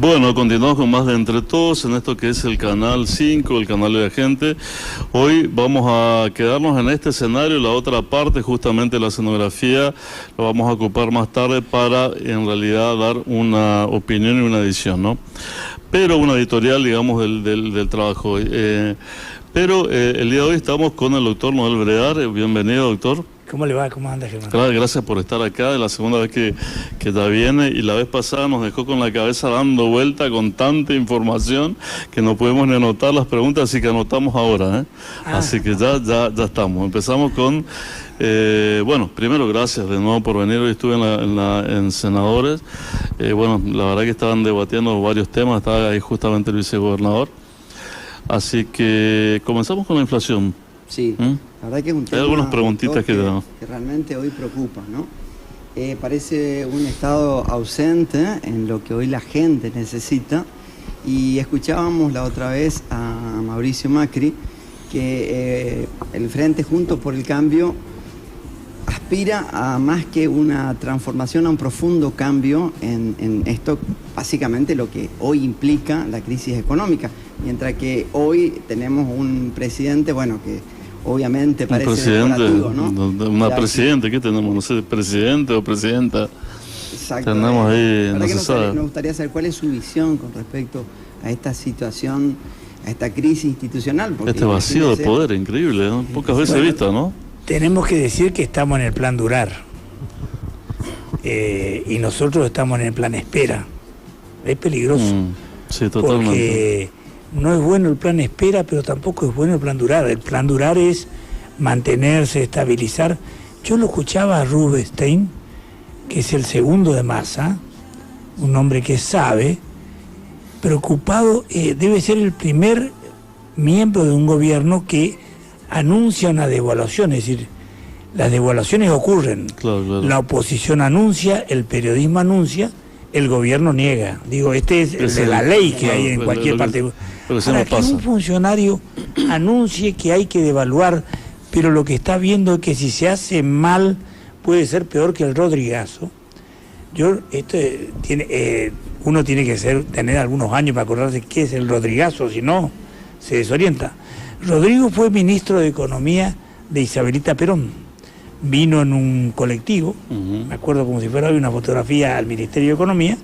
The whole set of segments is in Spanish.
Bueno, continuamos con más de Entre Todos en esto que es el Canal 5, el canal de la gente. Hoy vamos a quedarnos en este escenario, la otra parte, justamente la escenografía, lo vamos a ocupar más tarde para en realidad dar una opinión y una edición, ¿no? Pero una editorial, digamos, del trabajo. Pero el día de hoy estamos con el doctor Noel Brear. Bienvenido, doctor. ¿Cómo le va? ¿Cómo anda, Germán? Claro, gracias por estar acá, es la segunda vez que ya viene, y la vez pasada nos dejó con la cabeza dando vuelta con tanta información que no podemos ni anotar las preguntas, así que anotamos ahora, ¿eh? Así que ya estamos. Empezamos con, bueno, primero gracias de nuevo por venir. Hoy estuve en Senadores, bueno, la verdad que estaban debatiendo varios temas, estaba ahí justamente el vicegobernador, así que comenzamos con la inflación. Sí, la verdad que es un tema. Hay algunas preguntitas que realmente hoy preocupa, ¿no? Parece un Estado ausente en lo que hoy la gente necesita. Y escuchábamos la otra vez a Mauricio Macri que el Frente Juntos por el Cambio aspira a más que una transformación, a un profundo cambio en esto, básicamente lo que hoy implica la crisis económica. Mientras que hoy tenemos un presidente, bueno, que obviamente parece decorativo, ¿no? Una presidenta, ¿qué tenemos? No sé, presidente o presidenta. Exacto. Tenemos ahí, no se sabe. Nos gustaría saber cuál es su visión con respecto a esta situación, a esta crisis institucional. Este vacío de poder increíble, ¿no? Pocas veces visto, ¿no? Tenemos que decir que estamos en el plan durar. Y nosotros estamos en el plan espera. Es peligroso. Sí, totalmente. Porque no es bueno el plan espera, pero tampoco es bueno el plan durar. El plan durar es mantenerse, estabilizar. Yo lo escuchaba a Rubinstein, que es el segundo de Massa, un hombre que sabe, preocupado, debe ser el primer miembro de un gobierno que anuncia una devaluación, es decir, las devaluaciones ocurren, claro. La oposición anuncia, el periodismo anuncia, el gobierno niega. Digo, este es de la ley que hay en cualquier parte. Para que un funcionario anuncie que hay que devaluar, pero lo que está viendo es que si se hace mal puede ser peor que el Rodrigazo. Uno tiene que tener algunos años para acordarse qué es el Rodrigazo, si no se desorienta. Rodrigo fue ministro de Economía de Isabelita Perón. Vino en un colectivo, me acuerdo como si fuera hoy una fotografía al Ministerio de Economía,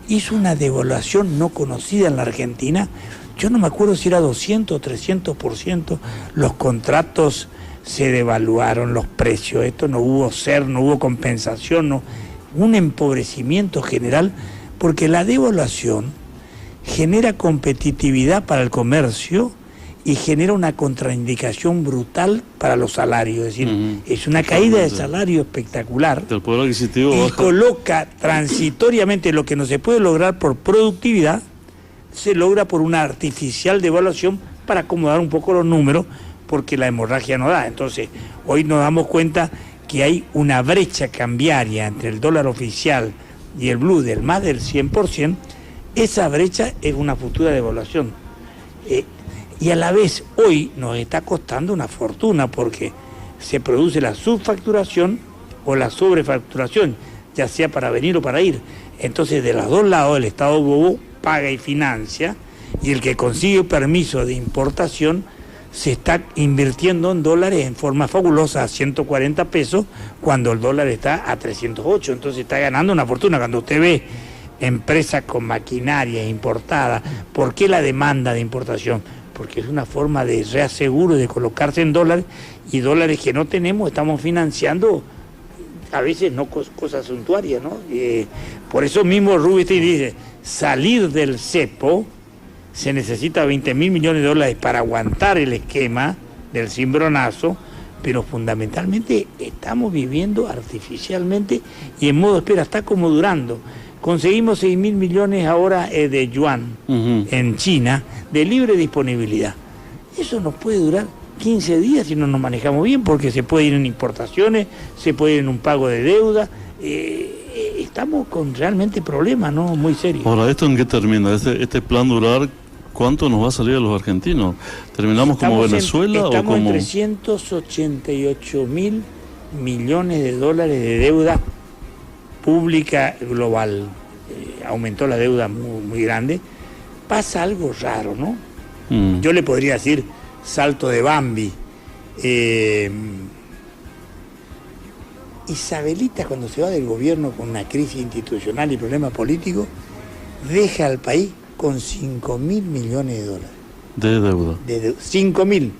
hizo una devaluación no conocida en la Argentina. Yo no me acuerdo si era 200 o 300%, los contratos se devaluaron, los precios, esto no hubo compensación, no, un empobrecimiento general, porque la devaluación genera competitividad para el comercio y genera una contraindicación brutal para los salarios, es decir, es una caída de salario espectacular. El poder adquisitivo y baja. Coloca transitoriamente lo que no se puede lograr por productividad, se logra por una artificial devaluación para acomodar un poco los números, porque la hemorragia no da. Entonces, hoy nos damos cuenta que hay una brecha cambiaria entre el dólar oficial y el blue del más del 100%, esa brecha es una futura devaluación. Y a la vez hoy nos está costando una fortuna porque se produce la subfacturación o la sobrefacturación, ya sea para venir o para ir. Entonces de los dos lados el Estado bobo paga y financia, y el que consigue permiso de importación se está invirtiendo en dólares en forma fabulosa a 140 pesos cuando el dólar está a 308, entonces está ganando una fortuna. Cuando usted ve empresas con maquinaria importada, ¿por qué la demanda de importación? Porque es una forma de reaseguro, de colocarse en dólares, y dólares que no tenemos estamos financiando a veces no cosas suntuarias, ¿no? Por eso mismo Rubinstein dice, salir del cepo se necesita 20.000 millones de dólares para aguantar el esquema del cimbronazo, pero fundamentalmente estamos viviendo artificialmente y en modo espera, está como durando. Conseguimos 6.000 millones ahora de yuan en China, de libre disponibilidad. Eso nos puede durar 15 días si no nos manejamos bien, porque se puede ir en importaciones, se puede ir en un pago de deuda. Estamos con realmente problemas, ¿no? Muy serios. Ahora, ¿esto en qué termina? Este plan durar, ¿cuánto nos va a salir a los argentinos? ¿Terminamos como Venezuela o como...? Estamos en 388.000 millones de dólares de deuda pública global. aumentó la deuda muy, muy grande, pasa algo raro, ¿no? Yo le podría decir salto de Bambi. Isabelita, cuando se va del gobierno con una crisis institucional y problemas políticos, deja al país con 5.000 millones de dólares. De deuda. 5.000.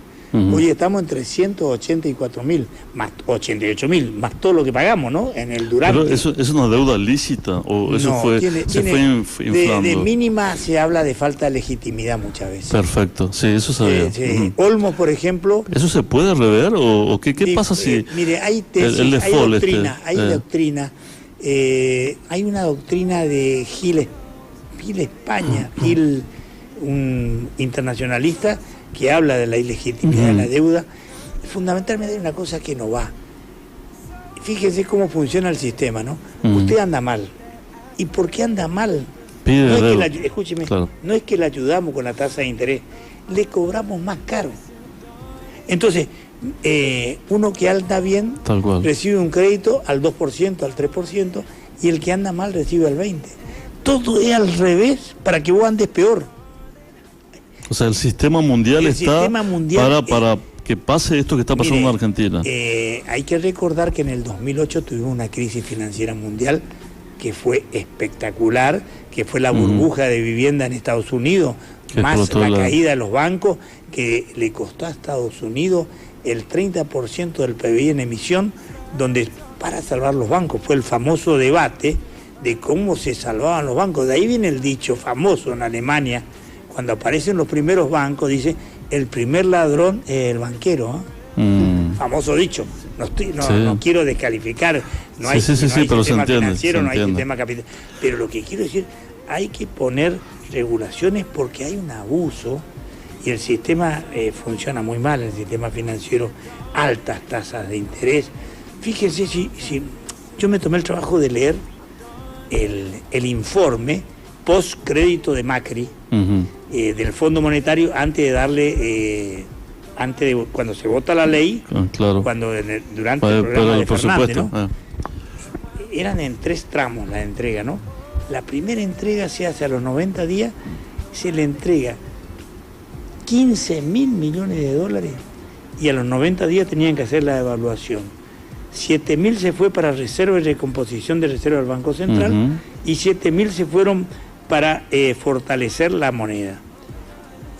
Hoy estamos en 384.000, más 88.000, más todo lo que pagamos, ¿no? En el durante. ¿Pero eso es una deuda lícita o eso No, fue inflando? De mínima se habla de falta de legitimidad muchas veces. Perfecto, sí, eso sabía. Sí. Olmos, por ejemplo... ¿Eso se puede rever o qué pasa si...? Mire, hay tesis, el default, hay doctrina, hay una doctrina de Gil España, Gil, un internacionalista, que habla de la ilegitimidad de la deuda. Fundamentalmente hay una cosa que no va. Fíjese cómo funciona el sistema, ¿no? Usted anda mal. ¿Y por qué anda mal? Pide No deuda. escúcheme, Claro. no es que le ayudamos con la tasa de interés, le cobramos más caro. Entonces, uno que anda bien Tal cual. recibe un crédito al 2%, al 3%, y el que anda mal recibe al 20%. Todo es al revés para que vos andes peor. O sea, el sistema mundial para que pase esto que está pasando en Argentina. Hay que recordar que en el 2008 tuvimos una crisis financiera mundial que fue espectacular, que fue la burbuja de vivienda en Estados Unidos, Que más explotó la caída de los bancos, que le costó a Estados Unidos el 30% del PBI en emisión, donde para salvar los bancos fue el famoso debate de cómo se salvaban los bancos. De ahí viene el dicho famoso en Alemania, cuando aparecen los primeros bancos, dice, el primer ladrón es el banquero. Famoso dicho. No quiero descalificar, no hay, pero sistema financiero, no hay entiende. sistema capital. Pero lo que quiero decir, hay que poner regulaciones porque hay un abuso y el sistema funciona muy mal, el sistema financiero, altas tasas de interés. Fíjense, si yo me tomé el trabajo de leer el informe post-crédito de Macri, del Fondo Monetario, antes de darle, cuando se vota la ley, claro. Durante el programa de Fernández, ¿no? Eh. Eran en 3 tramos la entrega, ¿no? La primera entrega se hace a los 90 días, se le entrega 15.000 millones de dólares y a los 90 días tenían que hacer la evaluación. 7.000 se fue para reserva y recomposición de reserva del Banco Central y 7.000 se fueron para fortalecer la moneda.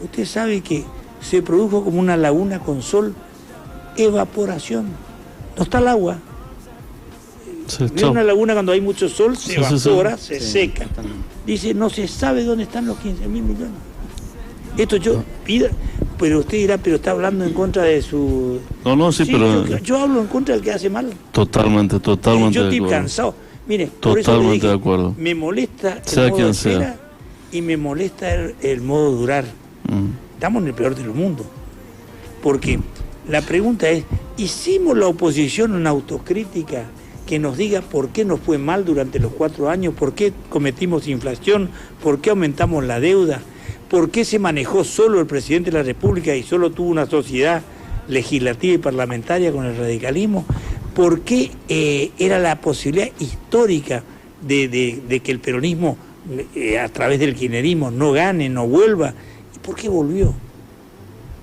Usted sabe que se produjo como una laguna con sol, evaporación. No está el agua. Viene una laguna cuando hay mucho sol, se evapora, se seca. Dice, no se sabe dónde están los 15.000 millones. Esto pero usted dirá, pero está hablando en contra de su... No, sí, pero... Yo hablo en contra del que hace mal. Totalmente Yo estoy cansado. Mire, por eso le dije, me molesta el modo de espera y me molesta el modo de durar. Estamos en el peor de los mundos. Porque la pregunta es, ¿hicimos la oposición una autocrítica que nos diga por qué nos fue mal durante los 4 años? ¿Por qué cometimos inflación? ¿Por qué aumentamos la deuda? ¿Por qué se manejó solo el presidente de la República y solo tuvo una sociedad legislativa y parlamentaria con el radicalismo? ¿Por qué era la posibilidad histórica de que el peronismo, a través del kirchnerismo, no gane, no vuelva? ¿Y por qué volvió?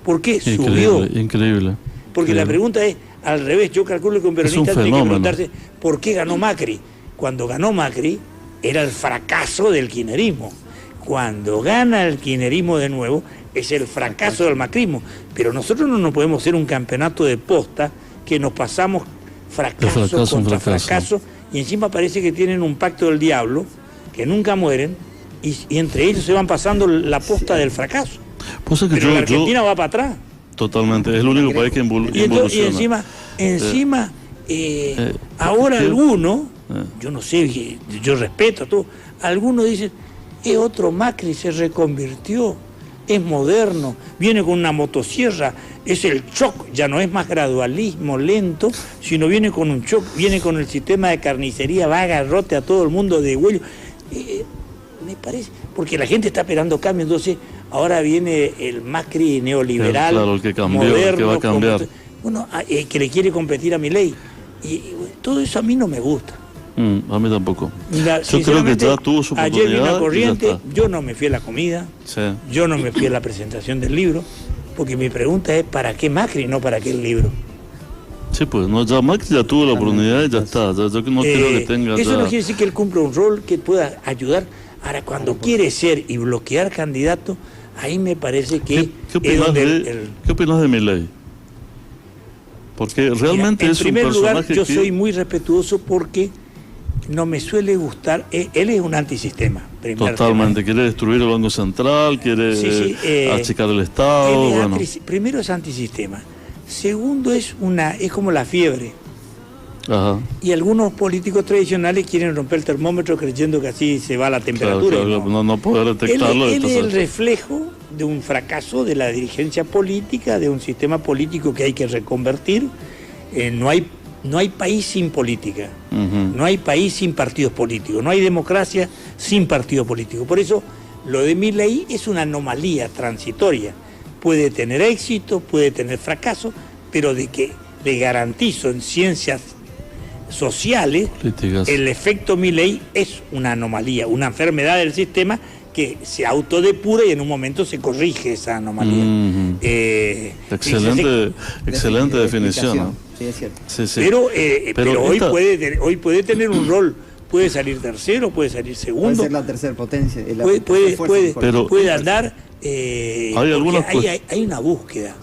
¿Por qué subió? Increíble. Porque la pregunta es, al revés, yo calculo que un peronista tiene que preguntarse ¿por qué ganó Macri? Cuando ganó Macri era el fracaso del kirchnerismo. Cuando gana el kirchnerismo de nuevo es el fracaso del macrismo. Pero nosotros no nos podemos hacer un campeonato de posta que nos pasamos fracaso contra fracaso y encima parece que tienen un pacto del diablo, que nunca mueren y entre ellos se van pasando la posta del fracaso. Pero la Argentina va para atrás. Totalmente, es el único país que involuciona. Y encima ahora algunos, yo no sé, yo respeto a todos, algunos dicen, es otro Macri, se reconvirtió, es moderno, viene con una motosierra, es el shock, ya no es más gradualismo lento, sino viene con un shock, viene con el sistema de carnicería, va a garrote a todo el mundo de huello. Me parece, porque la gente está esperando cambio, entonces ahora viene el Macri neoliberal, claro, el que cambió, moderno, el que va a cambiar. Que le quiere competir a Milei. Y todo eso a mí no me gusta. A mí tampoco. Mira, yo creo que ya tuvo su oportunidad. Ayer vi una corriente, yo no me fui a la comida, sí. Yo no me fui a la presentación del libro, porque mi pregunta es ¿para qué Macri, no para qué el libro? Sí, pues, no, ya Macri ya tuvo la oportunidad y ya está. Yo no creo que tenga. Eso ya... no quiere decir que él cumpla un rol que pueda ayudar. Ahora, cuando quiere ser y bloquear candidato, ahí me parece que ¿Qué opinas de Milei? Porque realmente es un personaje. En primer lugar, yo soy muy respetuoso porque no me suele gustar. Él es un antisistema. Totalmente. Quiere destruir el Banco Central, quiere achicar el Estado. Primero es antisistema. Segundo es como la fiebre. Ajá. Y algunos políticos tradicionales quieren romper el termómetro creyendo que así se va la temperatura. Claro, no poder detectarlo. Él es el reflejo de un fracaso de la dirigencia política, de un sistema político que hay que reconvertir. No hay país sin política, no hay país sin partidos políticos, no hay democracia sin partido político. Por eso lo de Milei es una anomalía transitoria. Puede tener éxito, puede tener fracaso, pero de que le garantizo en ciencias sociales, políticas. El efecto Milei es una anomalía, una enfermedad del sistema que se autodepura y en un momento se corrige esa anomalía. Excelente definición. ¿No? Sí, es cierto. Sí. Pero hoy puede tener un rol, puede salir tercero, puede salir segundo. Puede ser la tercera potencia. Puede andar. Hay una búsqueda.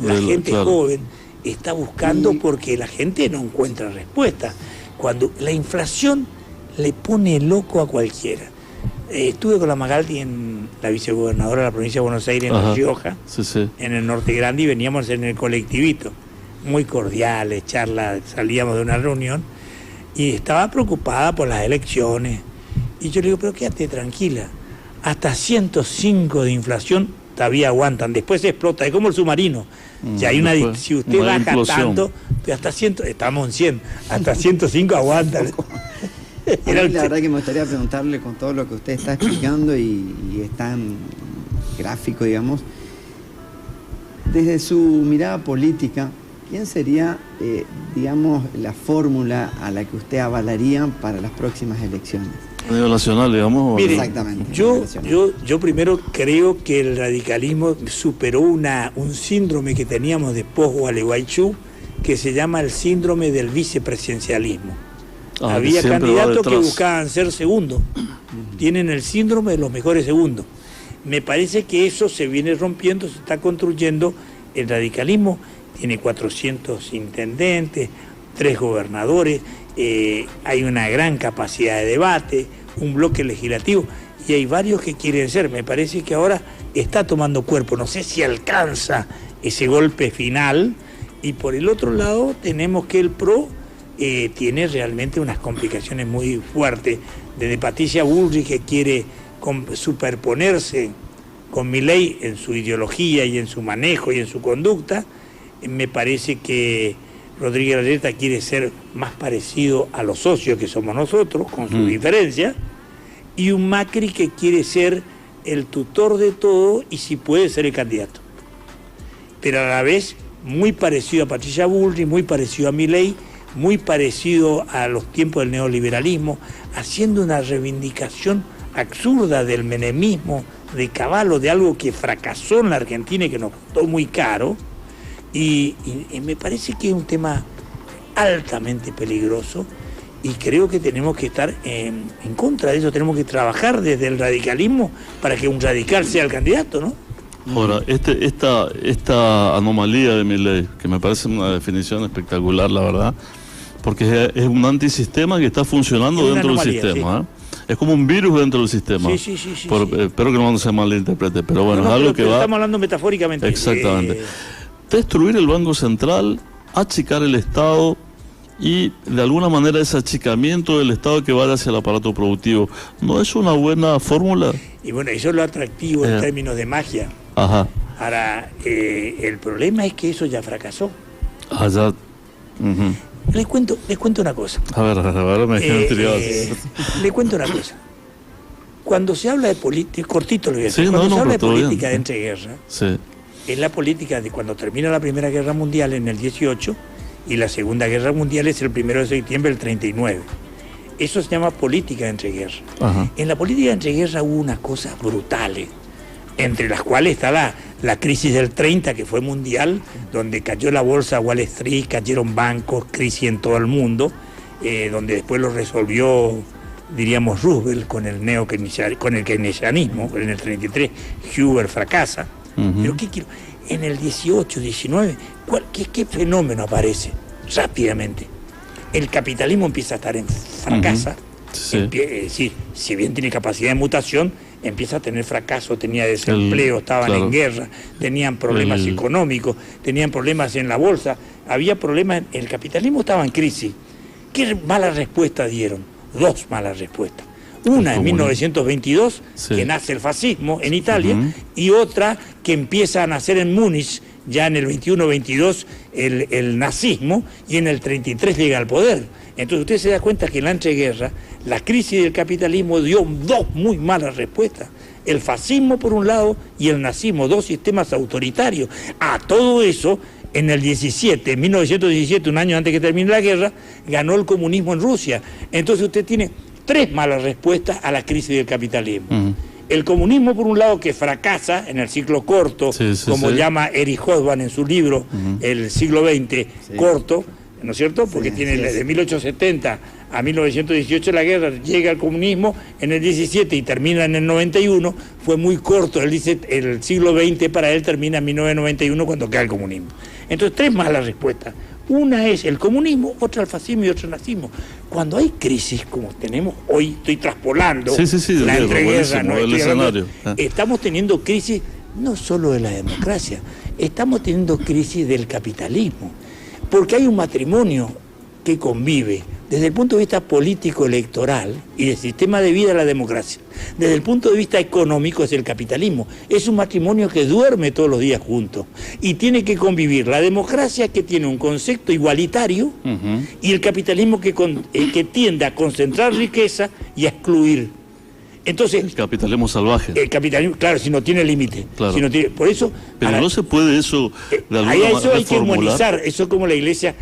La gente joven está buscando porque la gente no encuentra respuesta. Cuando la inflación le pone loco a cualquiera. Estuve con la Magaldi, la vicegobernadora de la provincia de Buenos Aires, en La Rioja, en el Norte Grande, y veníamos en el colectivito, muy cordiales, charlas, salíamos de una reunión, y estaba preocupada por las elecciones. Y yo le digo, pero quédate tranquila, hasta 105 de inflación todavía aguantan, después se explota, es como el submarino. Ya hay si usted baja implosión. Tanto, hasta 100, estamos en 100, hasta 105 aguantan. La verdad que me gustaría preguntarle, con todo lo que usted está explicando y es tan gráfico, digamos, desde su mirada política, ¿quién sería, digamos, la fórmula a la que usted avalaría para las próximas elecciones? A nivel nacional, digamos. Mire, exactamente. Yo primero creo que el radicalismo superó un síndrome que teníamos de post-Gualeguaychú, que se llama el síndrome del vicepresidencialismo. Había candidatos que buscaban ser segundos. Tienen el síndrome de los mejores segundos. Me parece que eso se viene rompiendo, se está construyendo. El radicalismo tiene 400 intendentes, 3 gobernadores, hay una gran capacidad de debate, un bloque legislativo, y hay varios que quieren ser. Me parece que ahora está tomando cuerpo. No sé si alcanza ese golpe final. Y por el otro lado tenemos que el PRO tiene realmente unas complicaciones muy fuertes. Desde Patricia Bullrich, que quiere superponerse con Milei en su ideología y en su manejo y en su conducta. Me parece que Rodríguez Larreta quiere ser más parecido a los socios que somos nosotros, con su diferencia, y un Macri que quiere ser el tutor de todo y si puede ser el candidato. Pero a la vez muy parecido a Patricia Bullrich, muy parecido a Milei, muy parecido a los tiempos del neoliberalismo, haciendo una reivindicación absurda del menemismo, de Caballo, de algo que fracasó en la Argentina y que nos costó muy caro. Y me parece que es un tema altamente peligroso y creo que tenemos que estar en contra de eso, tenemos que trabajar desde el radicalismo para que un radical sea el candidato, ¿no? Ahora, esta anomalía de Milei, que me parece una definición espectacular, la verdad, porque es un antisistema que está funcionando dentro del sistema, ¿eh? Es como un virus dentro del sistema. Sí. Espero que no se malinterprete, pero bueno, es algo que va... Estamos hablando metafóricamente. Exactamente. Destruir el Banco Central, achicar el Estado y de alguna manera ese achicamiento del Estado que vaya hacia el aparato productivo, ¿no es una buena fórmula? Y bueno, eso es lo atractivo en términos de magia. Ajá. Ahora, el problema es que eso ya fracasó. Ya. Les cuento una cosa. A ver, me le cuento una cosa. Cuando se habla de política, cortito lo voy a decir, cuando se habla de política de entreguerra, es la política de cuando termina la Primera Guerra Mundial en el 18 y la Segunda Guerra Mundial es el 1 de septiembre del 39. Eso se llama política de entreguerra. Ajá. En la política de entreguerra hubo unas cosas brutales, entre las cuales está la crisis del 30, que fue mundial, donde cayó la bolsa Wall Street, cayeron bancos, crisis en todo el mundo, donde después lo resolvió, diríamos, Roosevelt con el keynesianismo, en el 33, Hoover fracasa. Pero ¿qué quiero? En el 18, 19, ¿qué fenómeno aparece? Rápidamente. El capitalismo empieza a estar en fracasa, Sí. es decir, si bien tiene capacidad de mutación, empieza a tener fracaso, tenía desempleo, estaban claro. en guerra, tenían problemas económicos, tenían problemas en la bolsa, había problemas, el capitalismo estaba en crisis. ¿Qué malas respuestas dieron? Dos malas respuestas. Una en 1922, sí. que nace el fascismo en Italia, y otra que empieza a nacer en Múnich, ya en el 21-22, el nazismo, y en el 33 llega al poder. Entonces usted se da cuenta que en la entreguerra, la crisis del capitalismo dio dos muy malas respuestas. El fascismo por un lado y el nazismo, dos sistemas autoritarios. A todo eso, en el 1917, un año antes que termine la guerra, ganó el comunismo en Rusia. Entonces usted tiene tres malas respuestas a la crisis del capitalismo. El comunismo, por un lado, que fracasa en el ciclo corto, como llama Erich Hobsbawm en su libro, el siglo XX corto, ¿no es cierto? Porque tiene de 1870 a 1918 la guerra, llega el comunismo en el 17 y termina en el 91, fue muy corto, él dice el siglo XX para él termina en 1991 cuando cae el comunismo. Entonces, tres malas respuestas. Una es el comunismo, otra el fascismo y otra el nazismo. Cuando hay crisis, como tenemos hoy, estoy traspolando la entreguerra, ¿no? Estamos teniendo crisis no solo de la democracia, estamos teniendo crisis del capitalismo, porque hay un matrimonio que convive desde el punto de vista político-electoral y del sistema de vida de la democracia. Desde el punto de vista económico es el capitalismo. Es un matrimonio que duerme todos los días juntos y tiene que convivir la democracia, que tiene un concepto igualitario, y el capitalismo que tiende a concentrar riqueza y a excluir. Entonces, el capitalismo salvaje. El capitalismo, claro, si no tiene límite. Claro. Si no tiene, por eso. Pero ahora, no se puede eso de alguna manera eso hay que reformular. humanizar. Eso como la iglesia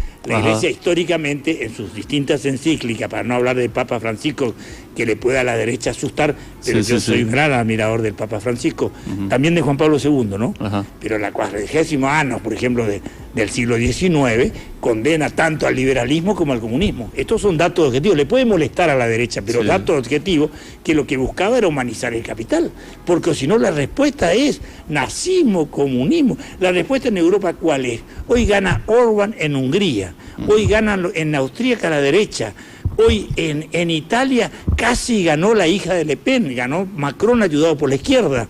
históricamente, en sus distintas encíclicas, para no hablar del Papa Francisco, que le pueda a la derecha asustar, pero yo soy un gran admirador del Papa Francisco, también de Juan Pablo II, ¿no? Pero la 40º año, por ejemplo, del siglo XIX, condena tanto al liberalismo como al comunismo. Estos son datos objetivos. Le puede molestar a la derecha, pero datos objetivos, que lo que buscaba era humanizar el capital. Porque si no, la respuesta es nazismo, comunismo. La respuesta en Europa, ¿cuál es? Hoy gana Orbán en Hungría, hoy gana en Austria a la derecha. Hoy en Italia casi ganó la hija de Le Pen, ganó Macron ayudado por la izquierda.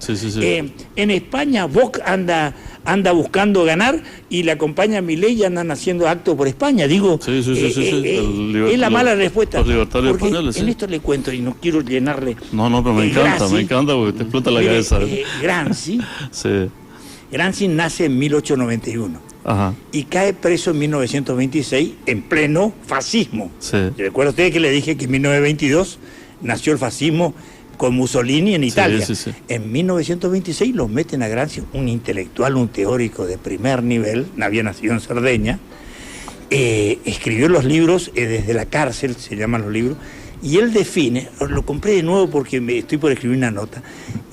En España Vox anda buscando ganar y la acompaña Milei y andan haciendo actos por España. Digo, es la mala respuesta. Los libertarios españoles. En esto le cuento y no quiero llenarle. No, pero me encanta porque te explota la cabeza. Gramsci nace en 1891. Y cae preso en 1926 en pleno fascismo. ¿Recuerda usted que le dije que en 1922 nació el fascismo con Mussolini en Italia? En 1926 lo meten a Gramsci, un intelectual, un teórico de primer nivel, había nacido en Cerdeña, escribió los libros desde la cárcel, se llaman los libros, y él define, lo compré de nuevo porque estoy por escribir una nota,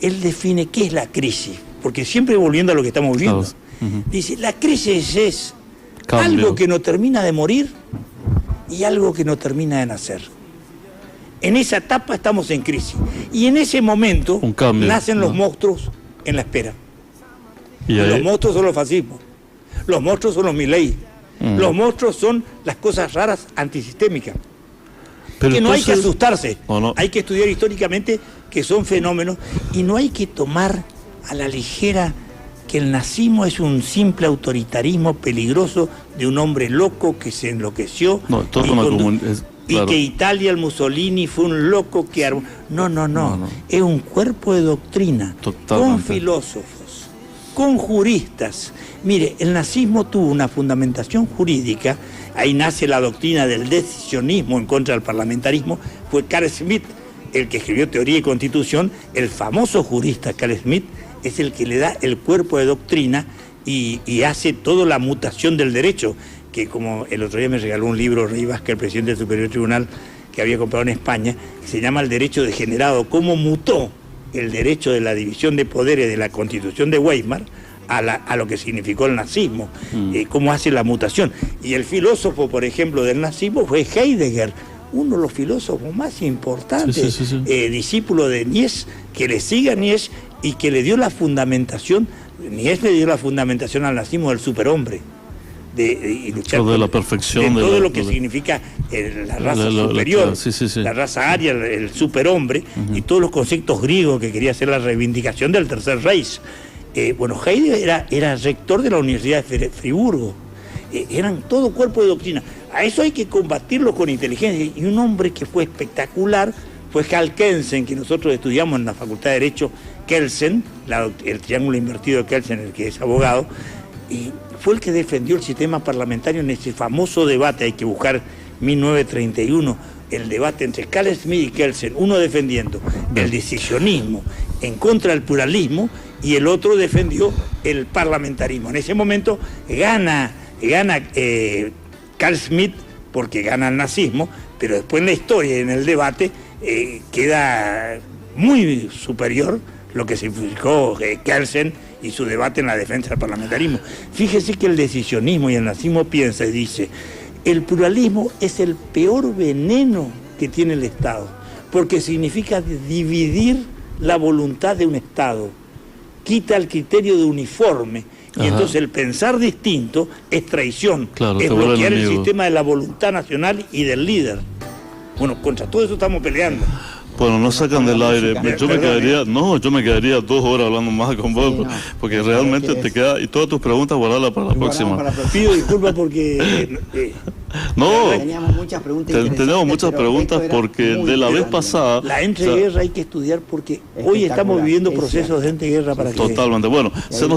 él define qué es la crisis, porque siempre volviendo a lo que estamos viviendo. Dice, la crisis es algo que no termina de morir y algo que no termina de nacer. En esa etapa estamos en crisis. Y en ese momento nacen los monstruos en la espera. ¿Y los monstruos son los fascismos. Los monstruos son los Milei. Los monstruos son las cosas raras antisistémicas. Pero que no hay que asustarse. Hay que estudiar históricamente que son fenómenos y no hay que tomar a la ligera que el nazismo es un simple autoritarismo peligroso de un hombre loco que se enloqueció y que Italia, el Mussolini, fue un loco que armó. No. Es un cuerpo de doctrina, con filósofos, con juristas. Mire, el nazismo tuvo una fundamentación jurídica, ahí nace la doctrina del decisionismo en contra del parlamentarismo, fue Carl Schmitt el que escribió Teoría y Constitución, el famoso jurista Carl Schmitt, es el que le da el cuerpo de doctrina y hace toda la mutación del derecho, que como el otro día me regaló un libro Rey Vázquez, el presidente del Superior Tribunal, que había comprado en España, que se llama El derecho degenerado, cómo mutó el derecho de la división de poderes de la Constitución de Weimar a lo que significó el nazismo, cómo hace la mutación. Y el filósofo, por ejemplo, del nazismo fue Heidegger, uno de los filósofos más importantes, discípulo de Nietzsche, que le sigue a Nietzsche y que le dio la fundamentación, Nietzsche le dio la fundamentación al nazismo del superhombre. Y luchar de la perfección de todo lo que significa la raza superior, la raza aria, el superhombre, y todos los conceptos griegos que quería hacer la reivindicación del Tercer Reich. Bueno, Heidegger era rector de la Universidad de Friburgo. Eran todo cuerpo de doctrina. A eso hay que combatirlo con inteligencia. Y un hombre que fue espectacular fue Karl Kelsen, que nosotros estudiamos en la Facultad de Derecho, Kelsen, el triángulo invertido de Kelsen, el que es abogado, y fue el que defendió el sistema parlamentario en ese famoso debate. Hay que buscar 1931, el debate entre Carl Schmitt y Kelsen, uno defendiendo el decisionismo en contra del pluralismo y el otro defendió el parlamentarismo. En ese momento gana Carl Schmitt porque gana el nazismo, pero después en la historia y en el debate queda muy superior lo que significó Kelsen y su debate en la defensa del parlamentarismo. Fíjese que el decisionismo y el nazismo piensa y dice: el pluralismo es el peor veneno que tiene el Estado, porque significa dividir la voluntad de un Estado, quita el criterio de uniforme, y entonces el pensar distinto es traición, es bloquear el sistema de la voluntad nacional y del líder. Bueno, contra todo eso estamos peleando. Bueno, no sacan del aire. Yo me quedaría 2 horas hablando más con vos, porque realmente te queda, y todas tus preguntas guardarlas para la próxima. Pido disculpas porque teníamos muchas preguntas. Tenemos muchas preguntas porque de la vez pasada la entreguerra hay que estudiar porque hoy estamos viviendo procesos de entreguerra para que totalmente. Bueno, se nos